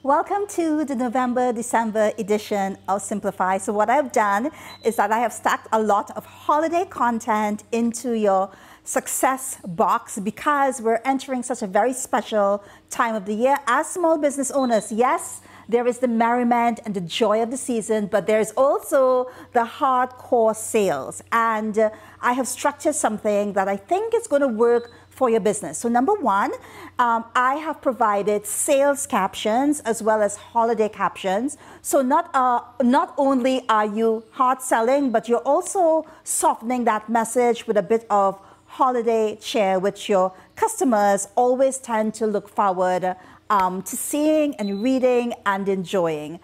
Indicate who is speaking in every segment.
Speaker 1: Welcome to the November-December edition of Simplify. So what I've done is that I have stacked a lot of holiday content into your success box because we're entering such a very special time of the year as small business owners. Yes, there is the merriment and the joy of the season, but there's also the hardcore sales. And I have structured something that I think is going to work for your business. So number one, I have provided sales captions as well as holiday captions. So not only are you hard selling, but you're also softening that message with a bit of holiday cheer, which your customers always tend to look forward to seeing and reading and enjoying.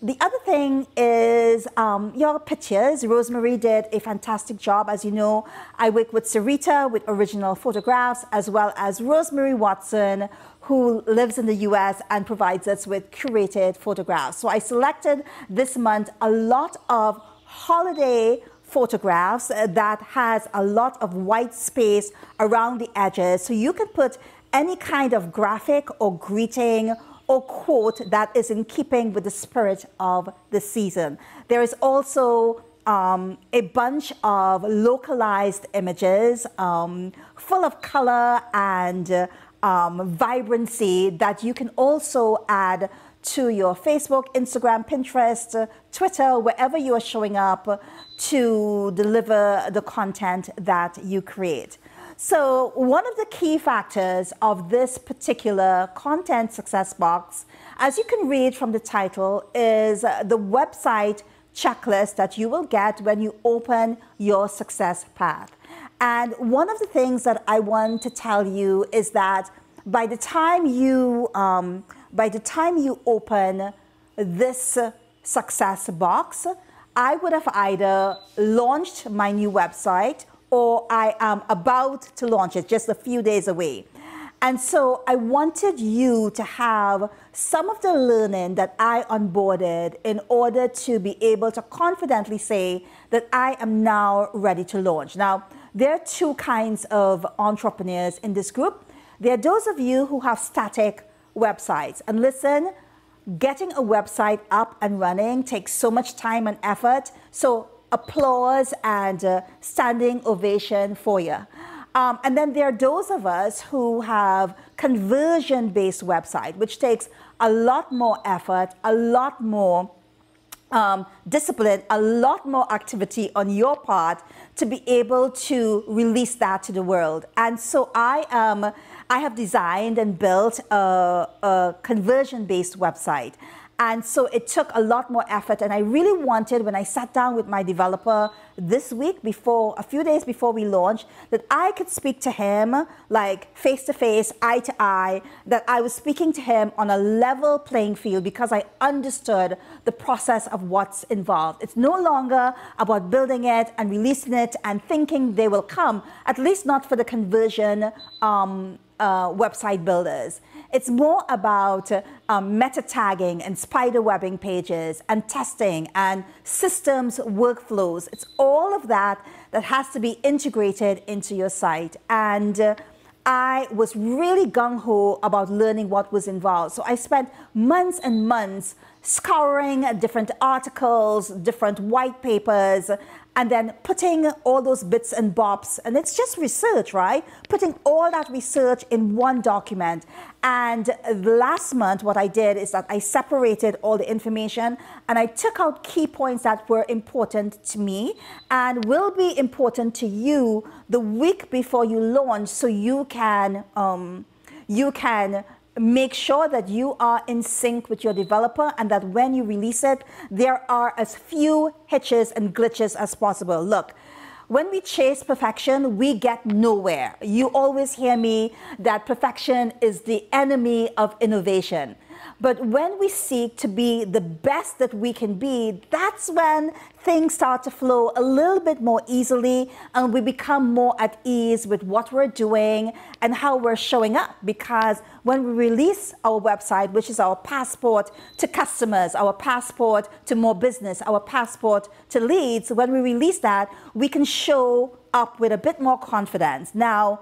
Speaker 1: The other thing is your pictures. Rosemary did a fantastic job. As you know, I work with Sarita with original photographs, as well as Rosemary Watson, who lives in the US and provides us with curated photographs. So I selected this month a lot of holiday photographs that has a lot of white space around the edges. So you can put any kind of graphic or greeting or quote that is in keeping with the spirit of the season. There is also a bunch of localized images full of color and vibrancy that you can also add to your Facebook, Instagram, Pinterest, Twitter, wherever you are showing up to deliver the content that you create. So one of the key factors of this particular content success box, as you can read from the title, is the website checklist that you will get when you open your success path. And one of the things that I want to tell you is that by the time you open this success box, I would have either launched my new website or I am about to launch it, just a few days away. And so I wanted you to have some of the learning that I onboarded in order to be able to confidently say that I am now ready to launch. Now, there are two kinds of entrepreneurs in this group. There are those of you who have static websites. And listen, getting a website up and running takes so much time and effort. So applause and standing ovation for you. And then there are those of us who have conversion-based website, which takes a lot more effort, a lot more discipline, a lot more activity on your part to be able to release that to the world. And so I have designed and built a conversion-based website. And so it took a lot more effort, and I really wanted, when I sat down with my developer this week, a few days before we launched, that I could speak to him like face to face, eye to eye, that I was speaking to him on a level playing field because I understood the process of what's involved. It's no longer about building it and releasing it and thinking they will come, at least not for the conversion website builders. It's more about meta tagging and spider webbing pages and testing and systems workflows. It's all of that that has to be integrated into your site. And I was really gung-ho about learning what was involved. So I spent months and months scouring different articles, different white papers, and then putting all those bits and bobs, and it's just research, right? Putting all that research in one document. And last month, what I did is that I separated all the information and I took out key points that were important to me and will be important to you the week before you launch, so you can make sure that you are in sync with your developer and that when you release it, there are as few hitches and glitches as possible. Look, when we chase perfection, we get nowhere. You always hear me that perfection is the enemy of innovation. But when we seek to be the best that we can be, that's when things start to flow a little bit more easily and we become more at ease with what we're doing and how we're showing up. Because when we release our website, which is our passport to customers, our passport to more business, our passport to leads, when we release that, we can show up with a bit more confidence. Now,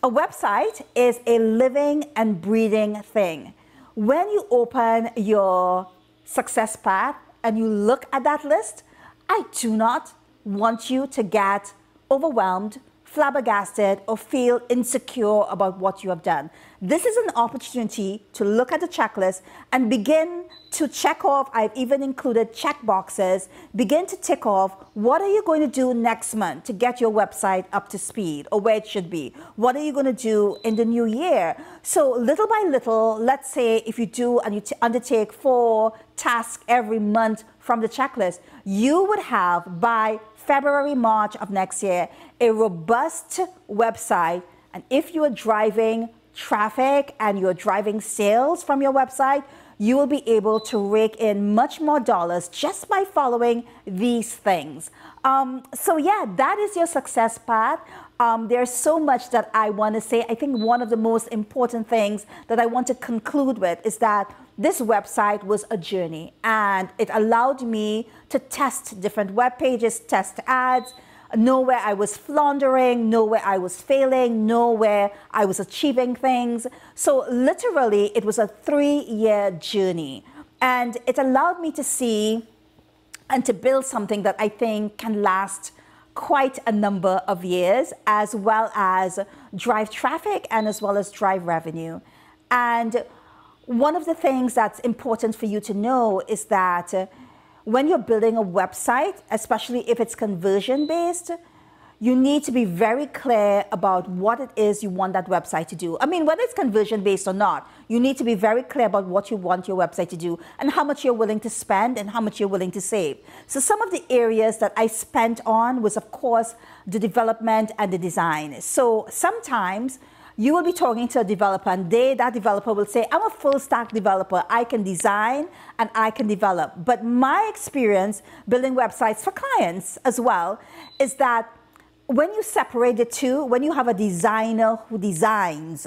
Speaker 1: a website is a living and breathing thing. when you open your success path and you look at that list, I do not want you to get overwhelmed, flabbergasted, or feel insecure about what you have done. This is an opportunity to look at the checklist and begin to check off. I've even included check boxes. Begin to tick off, what are you going to do next month to get your website up to speed or where it should be? What are you going to do in the new year? So little by little, let's say if you do and you undertake 4 tasks every month from the checklist, you would have by February, March of next year, a robust website. And if you are driving traffic and you're driving sales from your website, you will be able to rake in much more dollars just by following these things. So yeah, that is your success path. There's so much that I want to say. I think one of the most important things that I want to conclude with is that this website was a journey, and it allowed me to test different web pages, test ads, know where I was floundering, know where I was failing, know where I was achieving things. So literally, it was a 3-year journey, and it allowed me to see and to build something that I think can last quite a number of years, as well as drive traffic and as well as drive revenue. And one of the things that's important for you to know is that when you're building a website, especially if it's conversion based, you need to be very clear about what it is you want that website to do. I mean, whether it's conversion based or not, you need to be very clear about what you want your website to do and how much you're willing to spend and how much you're willing to save. So some of the areas that I spent on was, of course, the development and the design. So sometimes you will be talking to a developer and that developer will say, I'm a full stack developer. I can design and I can develop. But my experience building websites for clients as well is that when you separate the two, when you have a designer who designs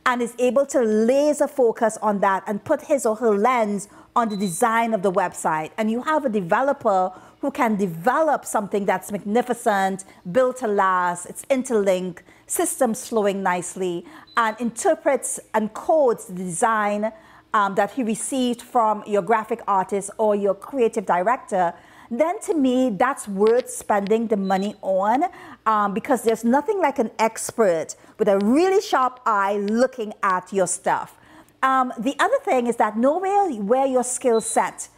Speaker 1: and is able to laser focus on that and put his or her lens on the design of the website, and you have a developer who can develop something that's magnificent, built to last, it's interlinked, systems flowing nicely, and interprets and codes the design that he received from your graphic artist or your creative director, then to me, that's worth spending the money on, because there's nothing like an expert with a really sharp eye looking at your stuff. The other thing is that know where your skill set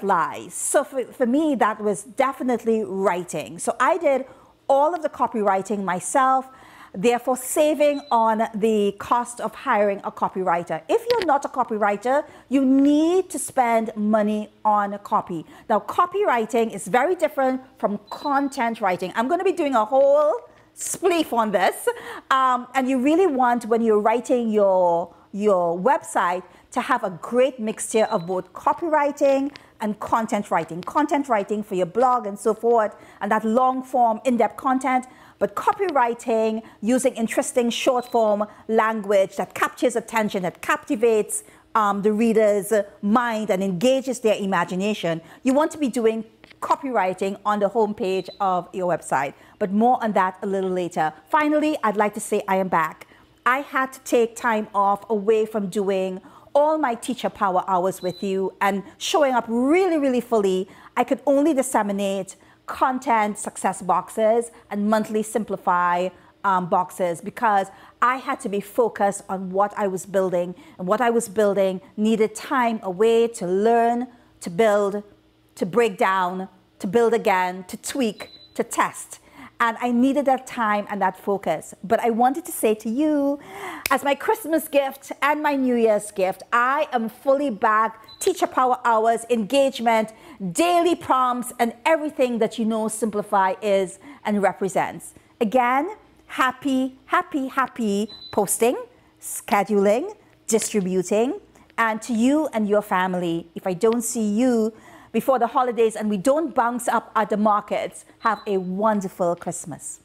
Speaker 1: lies. So for me, that was definitely writing. So I did all of the copywriting myself, therefore saving on the cost of hiring a copywriter. If you're not a copywriter, you need to spend money on copy. Now, copywriting is very different from content writing. I'm going to be doing a whole spleef on this. And you really want, when you're writing your website, to have a great mixture of both copywriting and content writing. Content writing for your blog and so forth, and that long form, in-depth content, but copywriting using interesting short form language that captures attention, that captivates the reader's mind and engages their imagination. You want to be doing copywriting on the homepage of your website, but more on that a little later. Finally, I'd like to say I am back. I had to take time off away from doing all my teacher power hours with you and showing up really, really fully. I could only disseminate content success boxes and monthly simplify boxes because I had to be focused on what I was building, and what I was building needed time away to learn, to build, to break down, to build again, to tweak, to test. And I needed that time and that focus. But I wanted to say to you, as my Christmas gift and my New Year's gift, I am fully back. Teacher power hours, engagement, daily prompts, and everything that you know Simplify is and represents. Again, happy posting, scheduling, distributing. And to you and your family, if I don't see you before the holidays and we don't bounce up at the markets, have a wonderful Christmas.